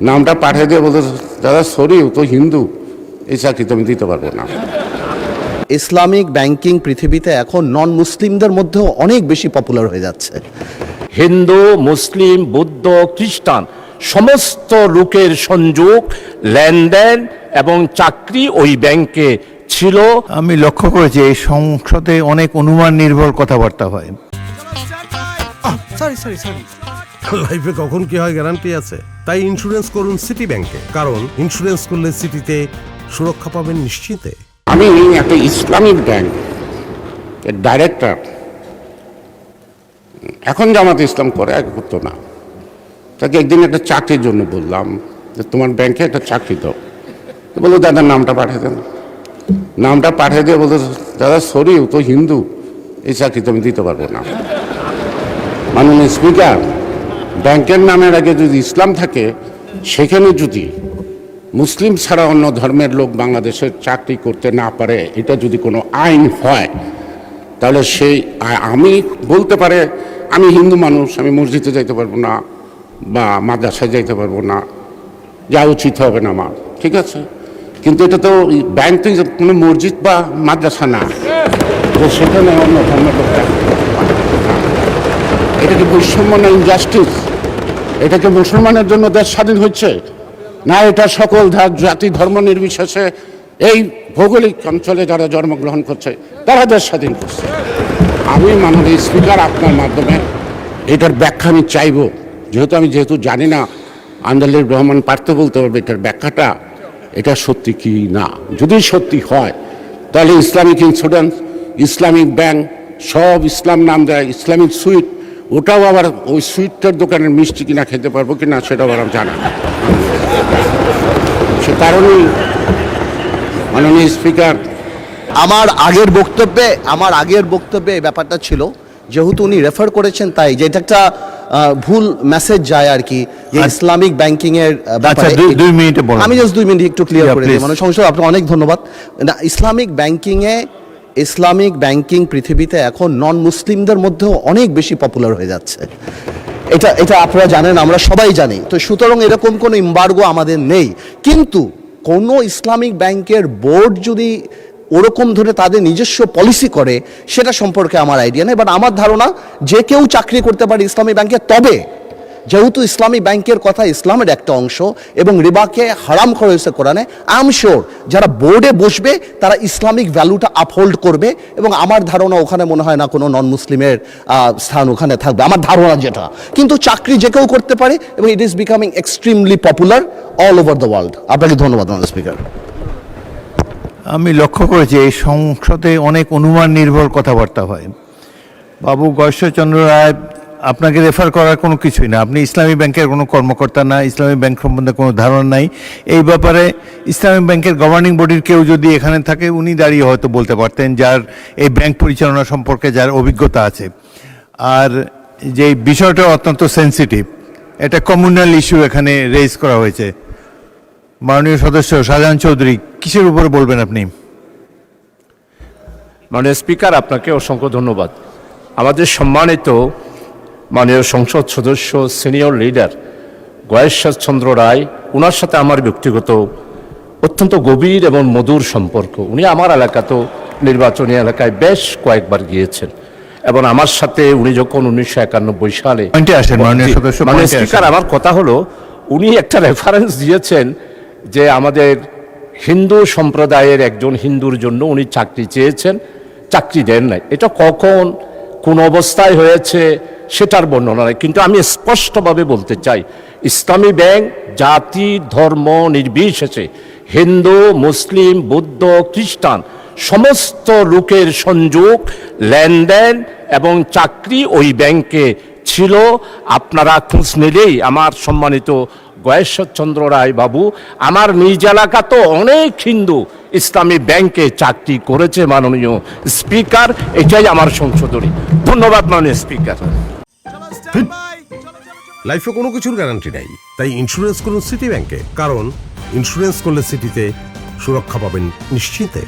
নামটা পাঠিয়ে দিয়ে বলতে, দাদা সরি ও তো হিন্দু, এই চাকরি তো আমি দিতে পারবো না। ইসলামিক ব্যাংকিং পৃথিবীতে এখন নন মুসলিমদের মধ্যেও অনেক বেশি পপুলার হয়ে যাচ্ছে। হিন্দু, মুসলিম, বৌদ্ধ, খ্রিস্টান সমস্ত লোকের সংযোগ, লেনদেন এবং চাকরি ওই ব্যাংকে ছিল। আমি লক্ষ্য করেছি এই সংসদে অনেক অনুমান নির্ভর কথাবার্তা হয়। লাইফে কখন কি হয় গ্যারান্টি আছে? তাই ইন্স্যুরেন্স করুন সিটি ব্যাংকে, কারণ ইন্স্যুরেন্স করলে সিটিতে সুরক্ষা পাবেন নিশ্চিতে। আমি একটা ইসলামিক ব্যাংক এর ডাইরেক্টর, এখন জামাত ইসলাম করে, আগে করতো না। তাকে একদিন একটা চাকরির জন্য বললাম যে তোমার ব্যাংকে একটা চাকরি দাও। বললো দাদা নামটা পাঠিয়ে দেন। নামটা পাঠিয়ে দিয়ে বলতো, দাদা সরি ও তো হিন্দু, এই চাকরি তো আমি দিতে পারবো না। মাননীয় স্পিকার, ব্যাংকের নামের আগে যদি ইসলাম থাকে, সেখানে যদি মুসলিম ছাড়া অন্য ধর্মের লোক বাংলাদেশের চাকরি করতে না পারে, এটা যদি কোনো আইন হয়, তাহলে সেই আমি বলতে পারে আমি হিন্দু মানুষ, আমি মসজিদে যাইতে পারবো না বা মাদ্রাসায় যাইতে পারবো না, যা উচিত হবে না আমার, ঠিক আছে। কিন্তু এটা তো ব্যাংক তো কোনো মসজিদ বা মাদ্রাসা না, সেখানে অন্য ধর্মের লোক চাকরি করতে পারে না। এটা কি বৈষম্য না ইনজাস্টিস? এটা কি মুসলমানের জন্য দেশ স্বাধীন হচ্ছে না? এটা সকল জাতি ধর্ম নির্বিশেষে এই ভৌগোলিক অঞ্চলে যারা জন্মগ্রহণ করছে তারা দেশ স্বাধীন করছে। আমি মাননীয় স্পিকার আপনার মাধ্যমে এটার ব্যাখ্যা আমি চাইব, যেহেতু জানি না, আন্দালির রহমান পারতে বলতে পারবে এটার ব্যাখ্যাটা, এটা সত্যি কি না। যদি সত্যি হয় তাহলে ইসলামিক ইন্স্যুরেন্স, ইসলামিক ব্যাংক সব ইসলাম নাম দেয়, ইসলামিক সুইট, ওটাও আবার ওই সুইটটার দোকানের মিষ্টি কিনা খেতে পারবো কিনা সেটাও আবার জানা না। সে কারণেই মাননীয় স্পিকার, আমার আগের বক্তব্যে এই ব্যাপারটা ছিল, যেহেতু উনি রেফার করেছেন তাই, যে এটা একটা ভুল মেসেজ যায় আর কি, যে ইসলামিক ব্যাংকিং এর ব্যাপারে। 2 মিনিটে বলুন। আমি জাস্ট 2 মিনিট একটু ক্লিয়ার করে দিই। please. মানে সংসদ, আপনাকে অনেক ধন্যবাদ। না, ইসলামিক ব্যাংকিং পৃথিবীতে এখন নন মুসলিমদের মধ্যেও অনেক বেশি পপুলার হয়ে যাচ্ছে। এটা আপনারা জানেন, আমরা সবাই জানি। তো সুতরাং এরকম কোনো এমবার্গো আমাদের নেই, কিন্তু কোনো ইসলামিক ব্যাংকের বোর্ড যদি ওরকম ধরে তাদের নিজস্ব পলিসি করে, সেটা সম্পর্কে আমার আইডিয়া নেই। বাট আমার ধারণা যে কেউ চাকরি করতে পারে ইসলামী ব্যাংকে। তবে যেহেতু ইসলামী ব্যাংকের কথা ইসলামের একটা অংশ এবং রিবাকে হারাম করা হয়েছে কোরআনে, আই এম শিওর যারা বোর্ডে বসবে তারা ইসলামিক ভ্যালুটা আপহোল্ড করবে, এবং আমার ধারণা ওখানে মনে হয় না কোনো নন মুসলিমের স্থান ওখানে থাকবে, আমার ধারণা যেটা। কিন্তু চাকরি যে কেউ করতে পারে এবং it is becoming extremely popular all over the world. আপনাকে ধন্যবাদ মাননীয় স্পিকার। আমি লক্ষ্য করেছি এই সংসদে অনেক অনুমান নির্ভর কথাবার্তা হয়। বাবু গয়েশ্বরচন্দ্র রায়, আপনাকে রেফার করার কোনো কিছুই না। আপনি ইসলামী ব্যাংকের কোনো কর্মকর্তা না, ইসলামী ব্যাংক সম্বন্ধে কোনো ধারণা নাই। এই ব্যাপারে ইসলামী ব্যাংকের গভর্নিং বডির কেউ যদি এখানে থাকে, উনি দাঁড়িয়ে হয়তো বলতে পারতেন, যার এই ব্যাংক পরিচালনা সম্পর্কে যার অভিজ্ঞতা আছে। আর যে বিষয়টা অত্যন্ত সেন্সিটিভ, এটা কমিউনাল ইস্যু এখানে রেজ করা হয়েছে। মাননীয় সদস্য শাহজাহান চৌধুরী, কিসের উপরে বলবেন আপনি? মাননীয় স্পিকার, আপনাকে অসংখ্য ধন্যবাদ। আমাদের সম্মানিত মাননীয় সংসদ সদস্য, সিনিয়র লিডার গয়েশ্বরচন্দ্র রায়, ওনার সাথে আমার ব্যক্তিগত অত্যন্ত গভীর এবং মধুর সম্পর্ক। উনি আমার এলাকাতেও নির্বাচনী এলাকায় বেশ কয়েকবার গিয়েছেন, এবং আমার সাথে উনি যখন 1991 সালে মাননীয় সদস্য, মাননীয় স্পিকার, আমার কথা হলো, উনি একটা রেফারেন্স দিয়েছেন যে আমাদের হিন্দু সম্প্রদায়ের একজন হিন্দুর জন্য উনি চাকরি চেয়েছেন, চাকরি দেন নাই। এটা কখন কোন অবস্থায় হয়েছে সেটার বর্ণনা নেই, কিন্তু আমি স্পষ্টভাবে বলতে চাই, ইসলামী ব্যাংক জাতি ধর্ম নির্বিশেষে হিন্দু, মুসলিম, বৌদ্ধ, খ্রিস্টান সমস্ত লোকের সংযোগ, লেনদেন এবং চাকরি ওই ব্যাংকে ছিল। আপনারা খোঁজ নিলেই আমার সম্মানিত গয়েশ্বরচন্দ্র রায় বাবু, আমার নিজ এলাকা তো অনেক হিন্দু ইসলামী ব্যাংকে চাকরি করেছে। মাননীয় স্পিকার, এটাই আমার সংশোধনী। ধন্যবাদ মাননীয় স্পিকার। লাইফে কোনো কিছুর গ্যারান্টি নাই, তাই ইন্স্যুরেন্স করুন সিটি ব্যাংকে, কারণ ইন্স্যুরেন্স করলে সিটিতে সুরক্ষা পাবেন নিশ্চিতে।